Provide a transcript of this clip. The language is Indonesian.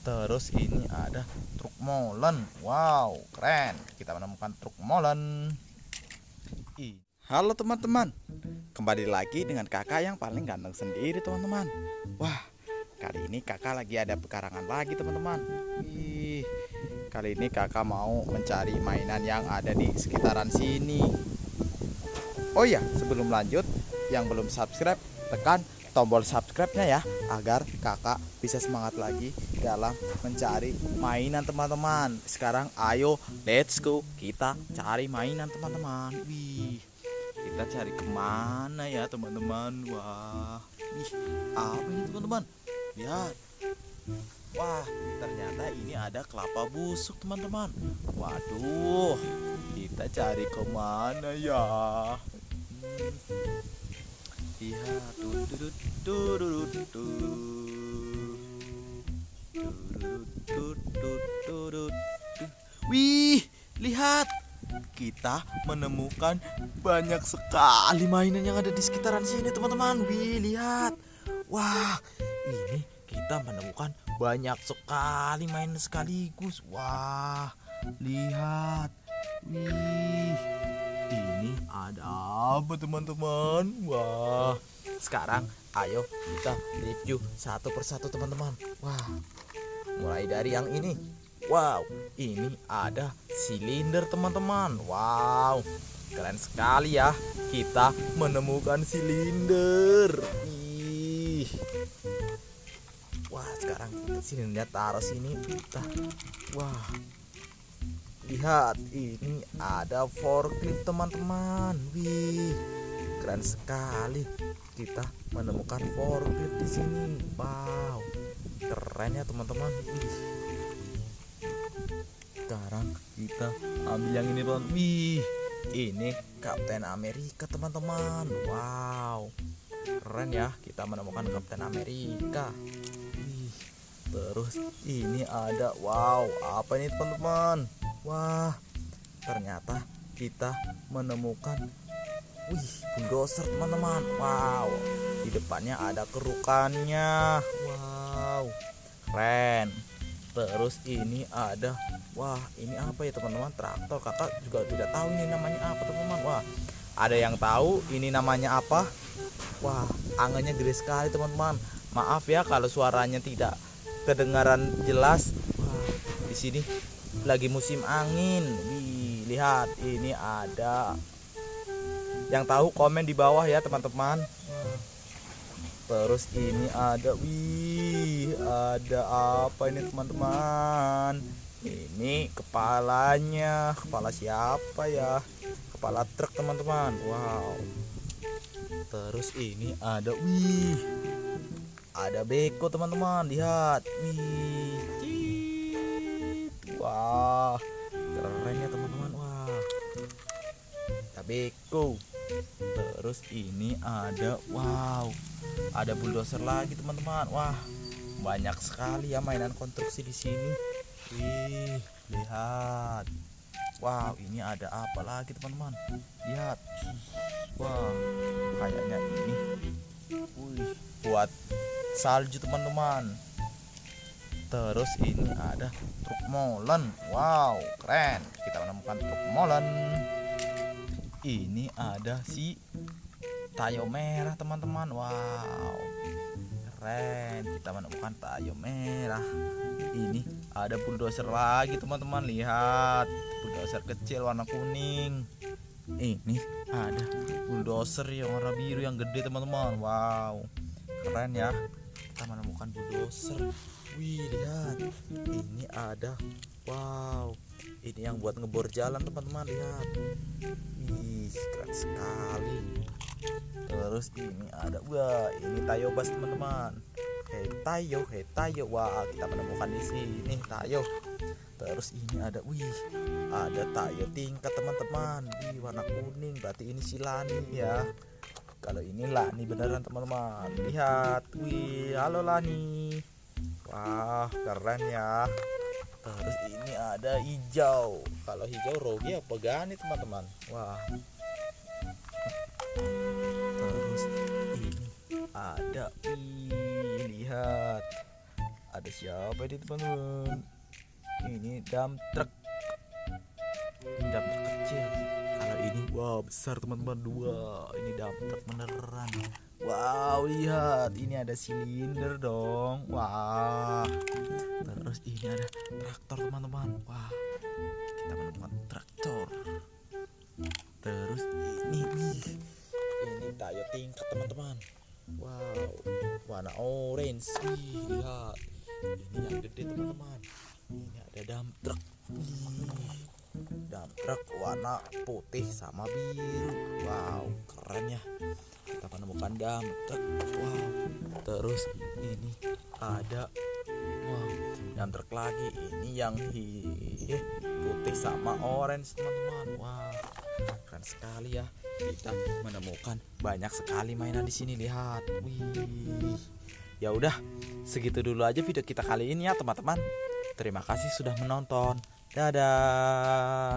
Terus ini ada truk molen. Wow, keren. Kita menemukan truk molen. Halo teman-teman, kembali lagi dengan kakak yang paling ganteng sendiri teman-teman. Wah, kali ini kakak lagi ada pekarangan lagi teman-teman. Kali ini kakak mau mencari mainan yang ada di sekitaran sini. Oh ya, sebelum lanjut, yang belum subscribe, tekan tombol subscribe-nya ya, agar kakak bisa semangat lagi dalam mencari mainan teman-teman. Sekarang ayo, let's go, kita cari mainan teman-teman. Kita cari kemana ya teman-teman? Wah, apa ini teman-teman? Lihat. Wah, ternyata ini ada kelapa busuk teman-teman. Waduh, kita cari kemana ya? Lihat, wih, lihat, kita menemukan banyak sekali mainan yang ada di sekitaran sini teman-teman. Wih, lihat, wah, ini kita menemukan banyak sekali mainan sekaligus. Wah, lihat, wih, ini ada apa teman-teman? Wah, sekarang ayo kita review satu persatu teman-teman. Wah, mulai dari yang ini. Wow, ini ada silinder teman-teman. Wow, keren sekali ya. Kita menemukan silinder. Wah, sekarang kita silindernya taruh sini. Wah, lihat, ini ada forklift teman-teman. Wih, keren sekali. Kita menemukan forklift di sini. Wow, keren ya teman-teman. Sekarang kita ambil yang ini teman. Wih, ini Kapten Amerika teman-teman. Wow, keren ya. Kita menemukan Kapten Amerika. Terus ini ada, wow, apa ini teman-teman? Wah, ternyata kita menemukan, bulldozer teman-teman. Wow, di depannya ada kerukannya. Wow, keren. Terus ini ada, wah, ini apa ya teman-teman? Traktor. Kakak juga tidak tahu ini namanya apa teman-teman. Wah, ada yang tahu ini namanya apa? Wah, anginnya gede sekali teman-teman. Maaf ya kalau suaranya tidak kedengaran jelas. Wah, di sini lagi musim angin. Lihat, ini ada. Yang tahu komen di bawah ya teman-teman. Terus ini ada, ada apa ini teman-teman? Ini kepalanya. Kepala siapa ya? Kepala truk teman-teman. Wow. Terus ini ada, ada beko teman-teman. Lihat, wah, keren ya teman-teman. Wah, ada beko. Terus ini ada, wow, ada bulldozer lagi teman-teman. Wah, banyak sekali ya mainan konstruksi di sini. Wih, lihat. Wow, ini ada apa lagi teman-teman? Lihat. Wah, kayaknya ini, buat salju teman-teman. Terus ini ada truk molen. Wow, keren. Kita menemukan truk molen. Ini ada si tayo merah teman-teman. Wow, keren. Kita menemukan tayo merah. Ini ada bulldozer lagi teman-teman. Lihat, bulldozer kecil warna kuning. Ini ada bulldozer yang warna biru yang gede teman-teman. Wow, keren ya. Kita menemukan bulldozer. Wih, lihat, ini ada, wow, ini yang buat ngebor jalan teman-teman. Lihat, wih, keren sekali. Terus ini ada, wah, ini tayo bus teman-teman. Hei tayo, wah, kita menemukan di sini tayo. Terus ini ada, ada tayo tingkat teman-teman. Warna kuning, berarti ini si Lani ya. Kalau ini Lani beneran teman-teman. Lihat, halo Lani. Wah, keren ya. Terus ini ada hijau. Kalau hijau Rogi apa Gani teman-teman. Wah. Terus ini ada, lihat, Ada siapa ini teman-teman? Ini dump truck. Ini dump truck kecil. Kalau ini wow besar teman-teman, 2. Ini dump truck beneran. Wow, lihat, ini ada silinder dong. Wah. Terus ini ada traktor teman-teman. Wah, kita menemukan traktor. Terus ini tayo tingkat teman-teman. Wow, warna orange. Wih, lihat, ini yang gede teman-teman. Ini ada dump truck. Dump truck warna putih sama biru. Wow, keren ya. Kita menemukan dump truck. Wow. Terus ini ada dump truck lagi. Ini yang putih sama orange teman-teman. Wow, keren sekali ya. Kita menemukan banyak sekali mainan di sini. Lihat. Wih. Ya udah, segitu dulu aja video kita kali ini ya teman-teman. Terima kasih sudah menonton. Dadah.